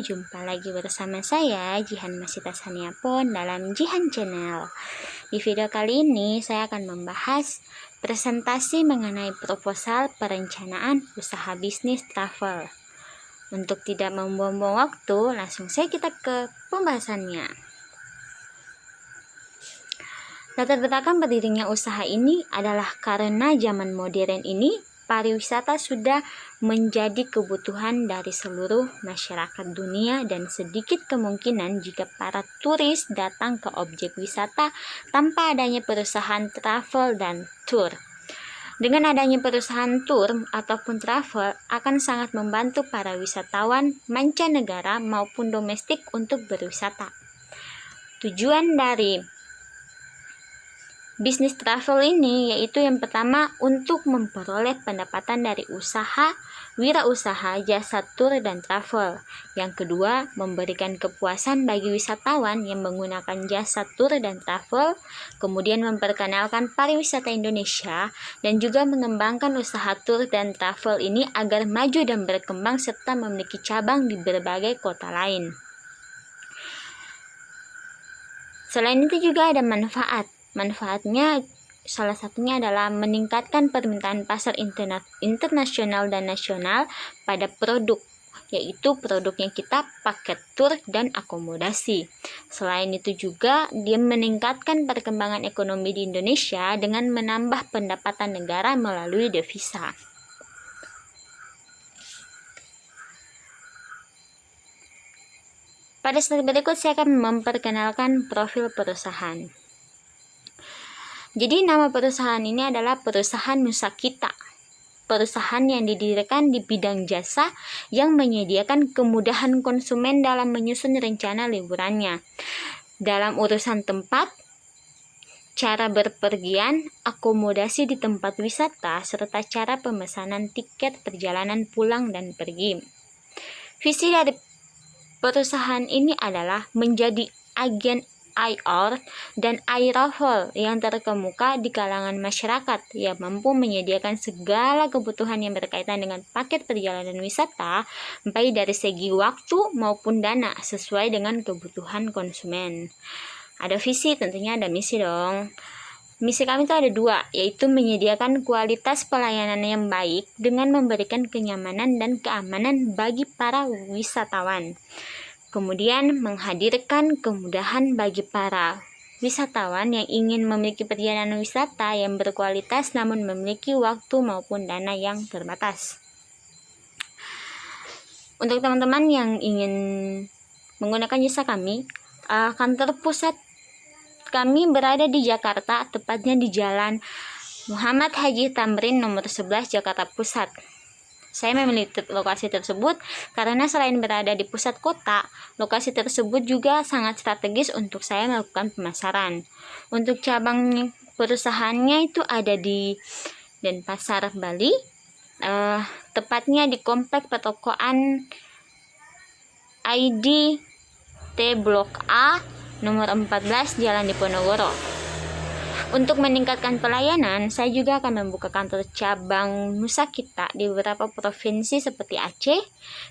jumpa lagi bersama saya Jihan Masita Saniapon dalam Jihan Channel. Di video kali ini saya akan membahas presentasi mengenai proposal perencanaan usaha bisnis travel. Untuk tidak membuang-buang waktu, langsung saja kita ke pembahasannya. Latar belakang berdirinya usaha ini adalah karena zaman modern ini pariwisata sudah menjadi kebutuhan dari seluruh masyarakat dunia dan sedikit kemungkinan jika para turis datang ke objek wisata tanpa adanya perusahaan travel dan tour. Dengan adanya perusahaan tour ataupun travel akan sangat membantu para wisatawan mancanegara maupun domestik untuk berwisata. Tujuan dari bisnis travel ini yaitu yang pertama untuk memperoleh pendapatan dari usaha, wirausaha, jasa tur dan travel. Yang kedua, memberikan kepuasan bagi wisatawan yang menggunakan jasa tur dan travel, kemudian memperkenalkan pariwisata Indonesia dan juga mengembangkan usaha tur dan travel ini agar maju dan berkembang serta memiliki cabang di berbagai kota lain. Selain itu juga ada manfaat. Manfaatnya salah satunya adalah meningkatkan permintaan pasar internasional dan nasional pada produk, yaitu produknya kita paket tur dan akomodasi. Selain itu juga dia meningkatkan perkembangan ekonomi di Indonesia dengan menambah pendapatan negara melalui devisa. Pada slide berikut saya akan memperkenalkan profil perusahaan. Jadi nama perusahaan ini adalah Perusahaan Nusakita. Perusahaan yang didirikan di bidang jasa yang menyediakan kemudahan konsumen dalam menyusun rencana liburannya. Dalam urusan tempat, cara berpergian, akomodasi di tempat wisata, serta cara pemesanan tiket perjalanan pulang dan pergi. Visi dari perusahaan ini adalah menjadi agen IR dan iTravel yang terkemuka di kalangan masyarakat yang mampu menyediakan segala kebutuhan yang berkaitan dengan paket perjalanan wisata, baik dari segi waktu maupun dana sesuai dengan kebutuhan konsumen. Ada visi, tentunya ada misi dong. Misi kami itu ada dua, yaitu menyediakan kualitas pelayanan yang baik dengan memberikan kenyamanan dan keamanan bagi para wisatawan. Kemudian menghadirkan kemudahan bagi para wisatawan yang ingin memiliki perjalanan wisata yang berkualitas namun memiliki waktu maupun dana yang terbatas. Untuk teman-teman yang ingin menggunakan jasa kami, kantor pusat kami berada di Jakarta, tepatnya di Jalan Muhammad Haji Tamrin nomor 11 Jakarta Pusat. Saya memilih lokasi tersebut karena selain berada di pusat kota, lokasi tersebut juga sangat strategis untuk saya melakukan pemasaran. Untuk cabang perusahaannya itu ada di Denpasar, Bali, tepatnya di Komplek Pertokoan ID T Blok A nomor 14 Jalan Diponegoro. Untuk meningkatkan pelayanan, saya juga akan membuka kantor cabang Nusakita di beberapa provinsi seperti Aceh,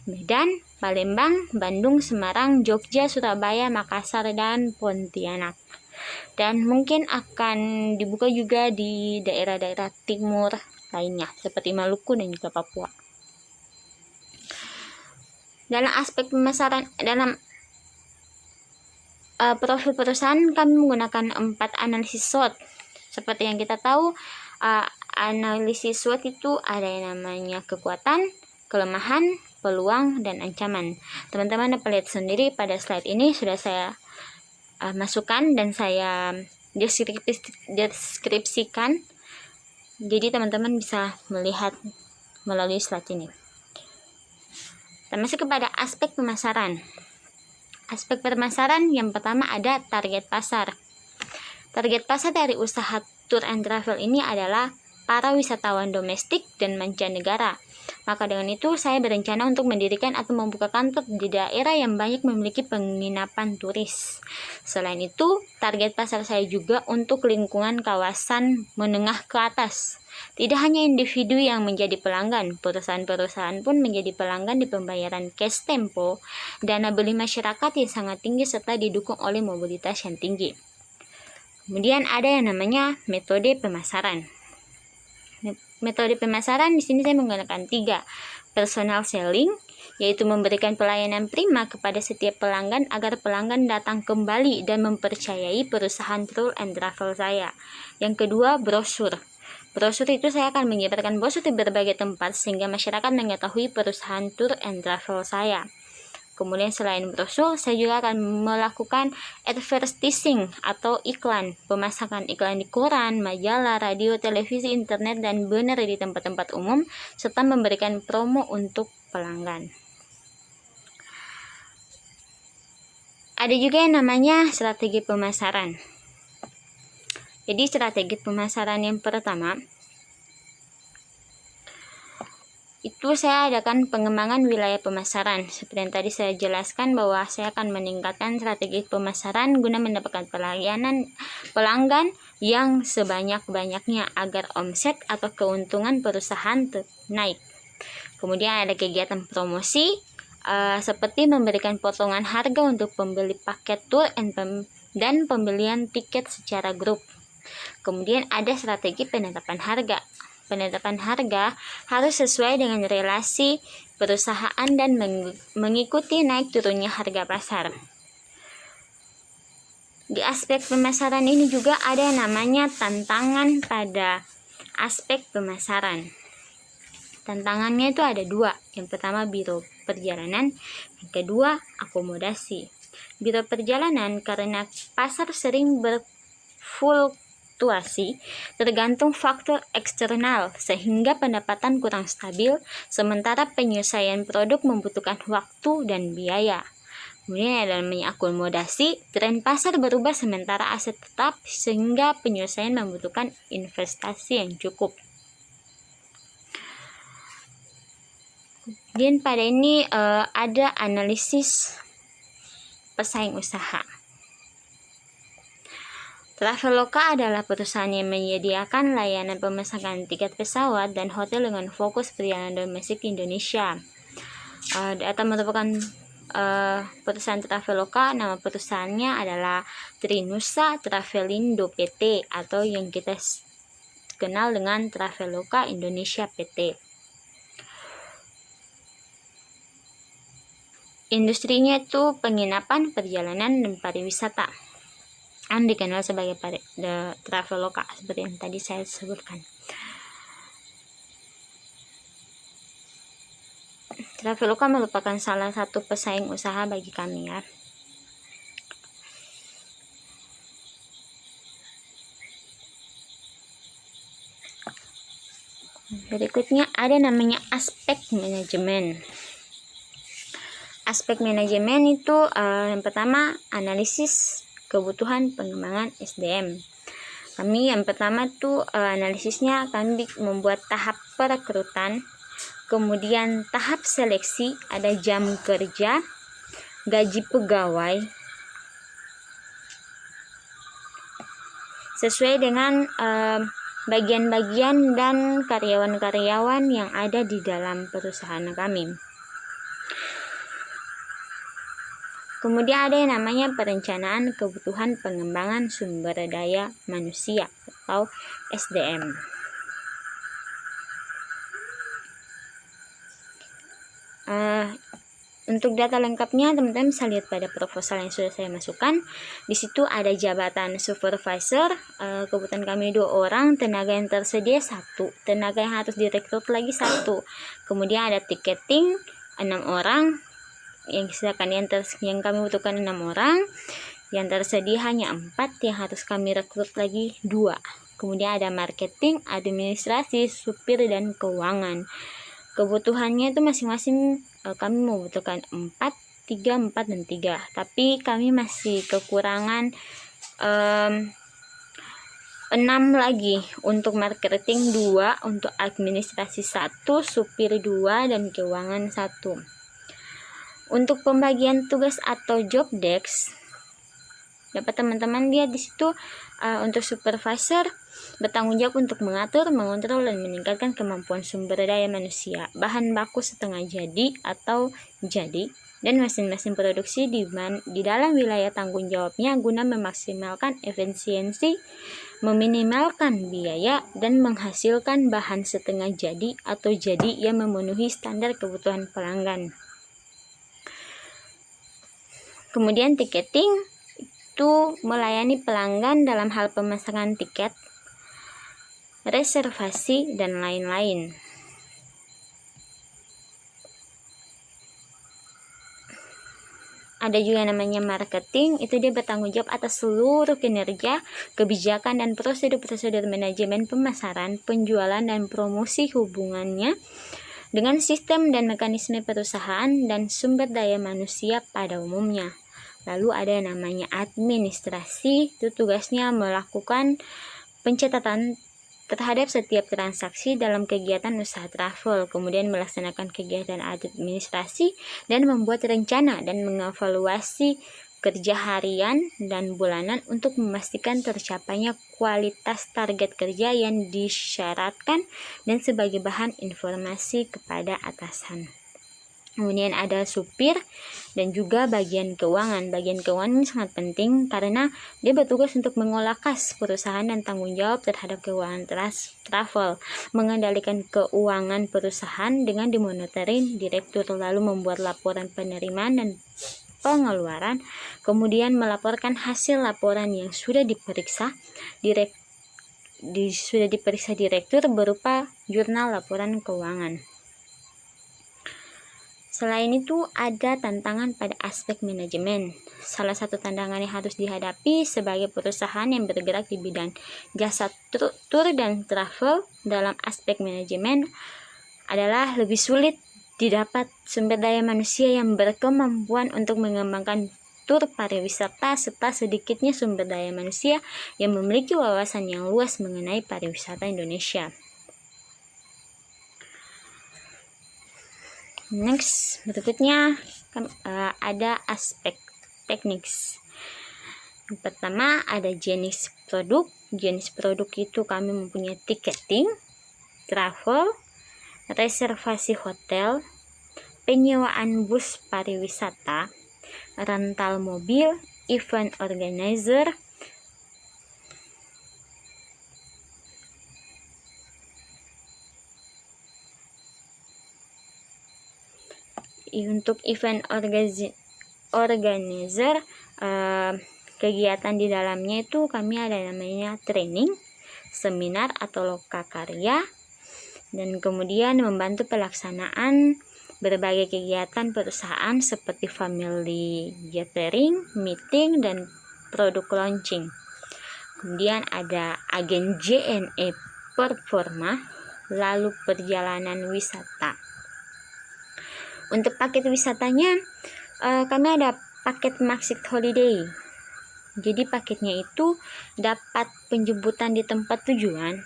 Medan, Palembang, Bandung, Semarang, Jogja, Surabaya, Makassar, dan Pontianak. Dan mungkin akan dibuka juga di daerah-daerah timur lainnya seperti Maluku dan juga Papua. Dalam aspek pemasaran, dalam profil perusahaan kami menggunakan 4 analisis SWOT. Seperti yang kita tahu, analisis SWOT itu ada yang namanya kekuatan, kelemahan, peluang, dan ancaman. Teman-teman dapat lihat sendiri pada slide ini sudah saya masukkan dan saya deskripsikan. Jadi teman-teman bisa melihat melalui slide ini. Kita masuk kepada aspek pemasaran. Aspek pemasaran yang pertama ada target pasar. Target pasar dari usaha tour and travel ini adalah para wisatawan domestik dan mancanegara Maka dengan itu saya berencana untuk mendirikan atau membuka kantor di daerah yang banyak memiliki penginapan turis. Selain itu, target pasar saya juga untuk lingkungan kawasan menengah ke atas. Tidak hanya individu yang menjadi pelanggan, perusahaan-perusahaan pun menjadi pelanggan di pembayaran cash tempo, dana beli masyarakat yang sangat tinggi serta didukung oleh mobilitas yang tinggi. Kemudian ada yang namanya metode pemasaran. Metode pemasaran di sini saya menggunakan 3. Personal selling, yaitu memberikan pelayanan prima kepada setiap pelanggan agar pelanggan datang kembali dan mempercayai perusahaan tour and travel saya. Yang kedua, brosur. Brosur itu saya akan menyebarkan brosur di berbagai tempat sehingga masyarakat mengetahui perusahaan tour and travel saya. Kemudian selain brosur, saya juga akan melakukan advertising atau iklan, pemasangan iklan di koran, majalah, radio, televisi, internet, dan banner di tempat-tempat umum, serta memberikan promo untuk pelanggan. Ada juga yang namanya strategi pemasaran. Jadi strategi pemasaran yang pertama, itu saya adakan pengembangan wilayah pemasaran. Seperti yang tadi saya jelaskan bahwa saya akan meningkatkan strategi pemasaran guna mendapatkan pelanggan yang sebanyak-banyaknya agar omset atau keuntungan perusahaan naik. Kemudian ada kegiatan promosi seperti memberikan potongan harga untuk pembeli paket tour dan pembelian tiket secara grup. Kemudian ada strategi penetapan harga. Penetapan harga harus sesuai dengan relasi perusahaan dan mengikuti naik turunnya harga pasar. Di aspek pemasaran ini juga ada yang namanya tantangan pada aspek pemasaran. Tantangannya itu ada 2. Yang pertama biro perjalanan, yang kedua akomodasi. Biro perjalanan karena pasar sering berfluktuasi tergantung faktor eksternal sehingga pendapatan kurang stabil, sementara penyelesaian produk membutuhkan waktu dan biaya. Kemudian ada namanya akomodasi, tren pasar berubah sementara aset tetap sehingga penyelesaian membutuhkan investasi yang cukup. Kemudian pada ini ada analisis pesaing usaha. Traveloka adalah perusahaan yang menyediakan layanan pemesanan tiket pesawat dan hotel dengan fokus perjalanan domestik di Indonesia. Data merupakan perusahaan Traveloka, nama perusahaannya adalah Trinusa Travelindo PT atau yang kita kenal dengan Traveloka Indonesia PT. Industrinya itu penginapan, perjalanan, dan pariwisata. Dikenal sebagai Traveloka seperti yang tadi saya sebutkan. Traveloka merupakan salah satu pesaing usaha bagi kami ya. Berikutnya ada namanya aspek manajemen. Aspek manajemen itu yang pertama analisis kebutuhan pengembangan SDM. Kami yang pertama tuh analisisnya kami membuat tahap perekrutan, kemudian tahap seleksi, ada jam kerja, gaji pegawai, sesuai dengan bagian-bagian dan karyawan-karyawan yang ada di dalam perusahaan kami. Kemudian ada yang namanya perencanaan kebutuhan pengembangan sumber daya manusia atau SDM. Untuk data lengkapnya teman-teman bisa lihat pada proposal yang sudah saya masukkan. Di situ ada jabatan supervisor, kebutuhan kami 2 orang, tenaga yang tersedia 1, tenaga yang harus direkrut lagi 1. Kemudian ada tiketing 6 orang. Yang silakan yang kami butuhkan 6 orang, yang tersedia hanya 4, yang harus kami rekrut lagi 2. Kemudian ada marketing, administrasi, supir, dan keuangan. Kebutuhannya itu masing-masing kami membutuhkan 4, 3, 4, dan 3. Tapi kami masih kekurangan 6 lagi untuk marketing 2, untuk administrasi 1, supir 2, dan keuangan 1. Untuk pembagian tugas atau job desk, dapat teman-teman lihat di situ. Untuk supervisor bertanggung jawab untuk mengatur, mengontrol, dan meningkatkan kemampuan sumber daya manusia, bahan baku setengah jadi atau jadi, dan mesin-mesin produksi di dalam wilayah tanggung jawabnya guna memaksimalkan efisiensi, meminimalkan biaya, dan menghasilkan bahan setengah jadi atau jadi yang memenuhi standar kebutuhan pelanggan. Kemudian tiketing itu melayani pelanggan dalam hal pemesanan tiket, reservasi, dan lain-lain. Ada juga namanya marketing, itu dia bertanggung jawab atas seluruh kinerja, kebijakan, dan prosedur-prosedur manajemen pemasaran, penjualan, dan promosi hubungannya dengan sistem dan mekanisme perusahaan dan sumber daya manusia pada umumnya. Lalu ada yang namanya administrasi, itu tugasnya melakukan pencatatan terhadap setiap transaksi dalam kegiatan usaha travel, kemudian melaksanakan kegiatan administrasi dan membuat rencana dan mengevaluasi kerja harian dan bulanan untuk memastikan tercapainya kualitas target kerja yang disyaratkan dan sebagai bahan informasi kepada atasan. Kemudian ada supir dan juga bagian keuangan. Bagian keuangan ini sangat penting karena dia bertugas untuk mengolah kas perusahaan dan tanggung jawab terhadap keuangan travel, mengendalikan keuangan perusahaan dengan dimonitoring direktur, lalu membuat laporan penerimaan dan pengeluaran, kemudian melaporkan hasil laporan yang sudah diperiksa direktur berupa jurnal laporan keuangan. Selain itu, ada tantangan pada aspek manajemen. Salah satu tantangan yang harus dihadapi sebagai perusahaan yang bergerak di bidang jasa tur dan travel dalam aspek manajemen adalah lebih sulit didapat sumber daya manusia yang berkemampuan untuk mengembangkan tur pariwisata serta sedikitnya sumber daya manusia yang memiliki wawasan yang luas mengenai pariwisata Indonesia. Next, berikutnya ada aspek teknis. Yang pertama ada jenis produk. Jenis produk itu kami mempunyai tiketing, travel, reservasi hotel, penyewaan bus pariwisata, rental mobil, event organizer, untuk event organizer kegiatan di dalamnya itu kami ada namanya training, seminar atau lokakarya, dan kemudian membantu pelaksanaan berbagai kegiatan perusahaan seperti family gathering, meeting, dan produk launching. Kemudian ada agen JNE performa, lalu perjalanan wisata. Untuk paket wisatanya kami ada paket Maxit Holiday. Jadi paketnya itu dapat penjemputan di tempat tujuan,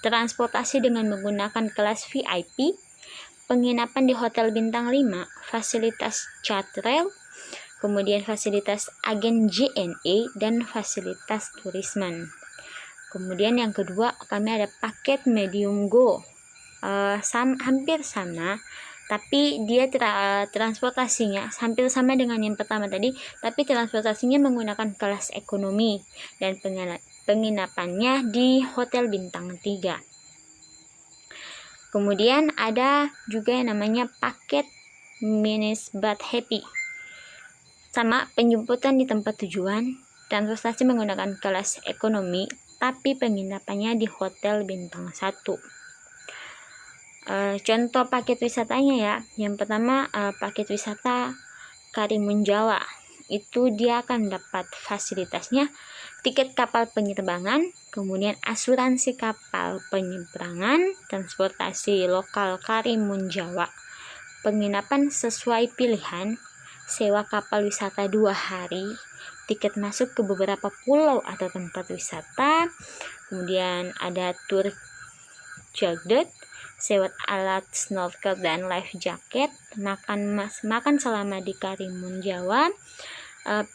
transportasi dengan menggunakan kelas VIP, penginapan di hotel bintang 5, fasilitas charter, kemudian fasilitas agen JNE, dan fasilitas turismen. Kemudian yang kedua kami ada paket Medium Go, hampir sama, tapi dia transportasinya hampir sama dengan yang pertama tadi, tapi transportasinya menggunakan kelas ekonomi dan penginapannya di hotel bintang 3. Kemudian ada juga yang namanya paket Minis But Happy, sama penjemputan di tempat tujuan, transportasi menggunakan kelas ekonomi, tapi penginapannya di hotel bintang 1. Contoh paket wisatanya ya, yang pertama paket wisata Karimun Jawa, itu dia akan dapat fasilitasnya tiket kapal penerbangan, kemudian asuransi kapal penyeberangan, transportasi lokal Karimun Jawa, penginapan sesuai pilihan, sewa kapal wisata 2 hari, tiket masuk ke beberapa pulau atau tempat wisata, Kemudian ada tour jacket, sewa alat snorkel dan life jacket, makan selama di Karimun Jawa,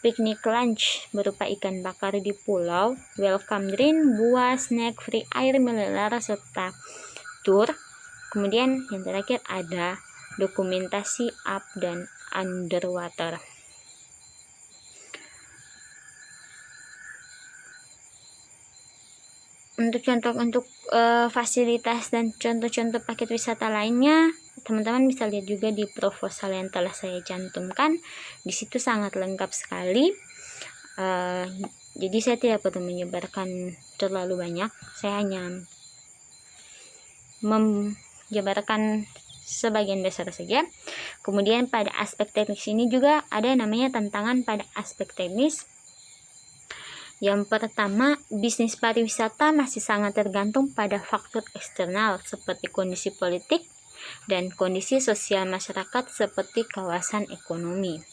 piknik lunch berupa ikan bakar di pulau, welcome drink, buah, snack, free air mineral, serta tour. Kemudian yang terakhir ada dokumentasi up dan underwater. Untuk fasilitas dan contoh-contoh paket wisata lainnya, teman-teman bisa lihat juga di proposal yang telah saya cantumkan. Di situ sangat lengkap sekali. Jadi saya tidak perlu menyebarkan terlalu banyak. Saya hanya menjabarkan sebagian besar saja. Kemudian pada aspek teknis ini juga ada namanya tantangan pada aspek teknis. Yang pertama, bisnis pariwisata masih sangat tergantung pada faktor eksternal seperti kondisi politik dan kondisi sosial masyarakat seperti kawasan ekonomi.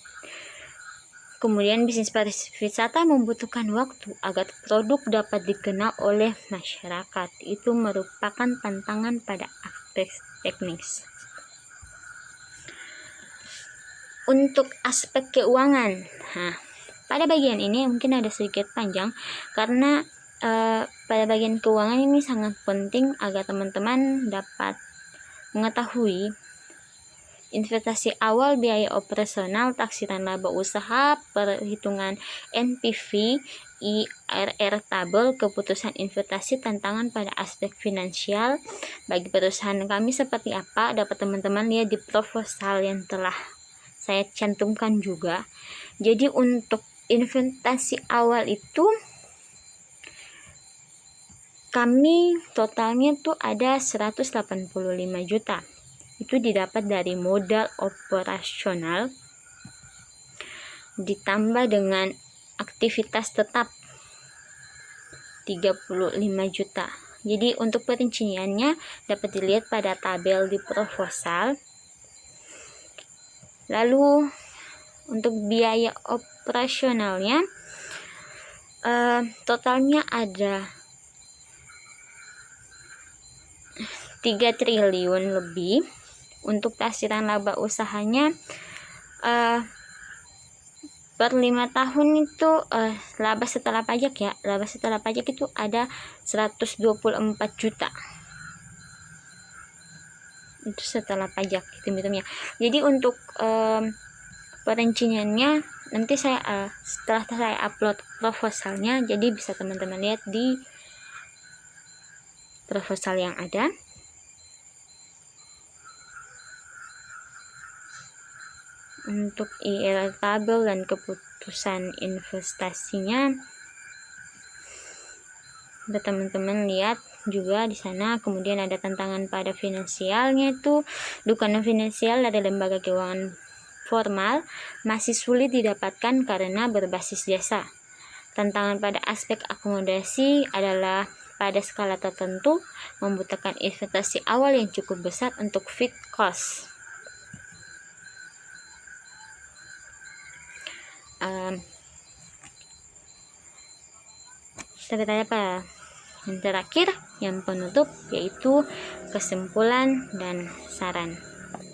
Kemudian bisnis pariwisata membutuhkan waktu agar produk dapat dikenal oleh masyarakat. Itu merupakan tantangan pada aspek teknis. Untuk aspek keuangan, pada bagian ini mungkin ada sedikit panjang karena pada bagian keuangan ini sangat penting agar teman-teman dapat mengetahui investasi awal, biaya operasional, taksiran laba usaha, perhitungan NPV, IRR tabel, keputusan investasi, tantangan pada aspek finansial bagi perusahaan kami seperti apa, dapat teman-teman lihat di proposal yang telah saya cantumkan juga. Jadi untuk investasi awal itu kami totalnya tuh ada 185 juta. Itu didapat dari modal operasional ditambah dengan aktivitas tetap 35 juta. Jadi untuk perinciannya dapat dilihat pada tabel di proposal. Lalu untuk biaya operasionalnya totalnya ada 3 triliun lebih. Untuk taksiran laba usahanya per 5 tahun itu laba setelah pajak ya. Laba setelah pajak itu ada 124 juta. Itu setelah pajak hitung-hitungnya. Jadi untuk perinciannya nanti saya setelah saya upload proposalnya, jadi bisa teman-teman lihat di proposal yang ada. Untuk IRR tabel dan keputusan investasinya teman-teman lihat juga di sana. Kemudian ada tantangan pada finansialnya, itu dukungan finansial dari lembaga keuangan formal masih sulit didapatkan karena berbasis jasa. Tantangan pada aspek akomodasi adalah pada skala tertentu membutuhkan investasi awal yang cukup besar untuk fixed cost. Tanda-tanda apa yang terakhir, yang penutup, yaitu kesimpulan dan saran.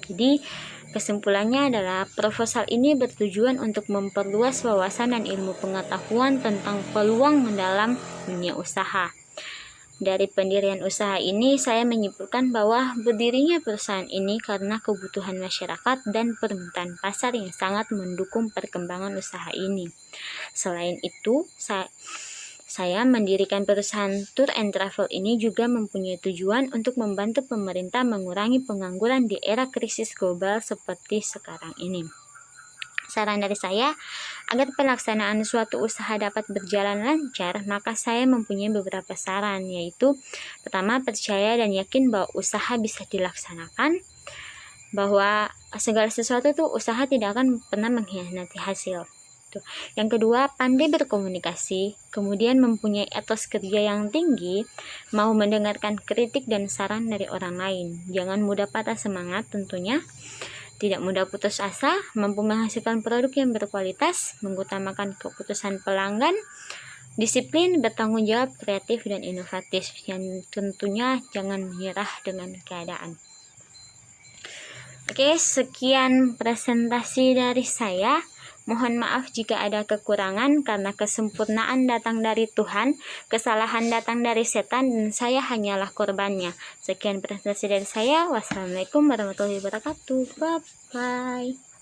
Jadi kesimpulannya adalah proposal ini bertujuan untuk memperluas wawasan dan ilmu pengetahuan tentang peluang mendalam dunia usaha. Dari pendirian usaha ini, saya menyimpulkan bahwa berdirinya perusahaan ini karena kebutuhan masyarakat dan permintaan pasar yang sangat mendukung perkembangan usaha ini. Selain itu, saya mendirikan perusahaan tour and travel ini juga mempunyai tujuan untuk membantu pemerintah mengurangi pengangguran di era krisis global seperti sekarang ini. Saran dari saya, agar pelaksanaan suatu usaha dapat berjalan lancar, maka saya mempunyai beberapa saran, yaitu pertama, percaya dan yakin bahwa usaha bisa dilaksanakan, bahwa segala sesuatu itu usaha tidak akan pernah mengkhianati hasil. Yang kedua, pandai berkomunikasi, kemudian mempunyai etos kerja yang tinggi, mau mendengarkan kritik dan saran dari orang lain, jangan mudah patah semangat tentunya, tidak mudah putus asa, mampu menghasilkan produk yang berkualitas, mengutamakan keputusan pelanggan, Disiplin, bertanggung jawab, kreatif, dan inovatif. Yang tentunya jangan menyerah dengan keadaan. Oke, sekian presentasi dari saya. Mohon maaf jika ada kekurangan karena kesempurnaan datang dari Tuhan, kesalahan datang dari setan, dan saya hanyalah korbannya. Sekian presentasi dari saya. Wassalamualaikum warahmatullahi wabarakatuh. Bye-bye.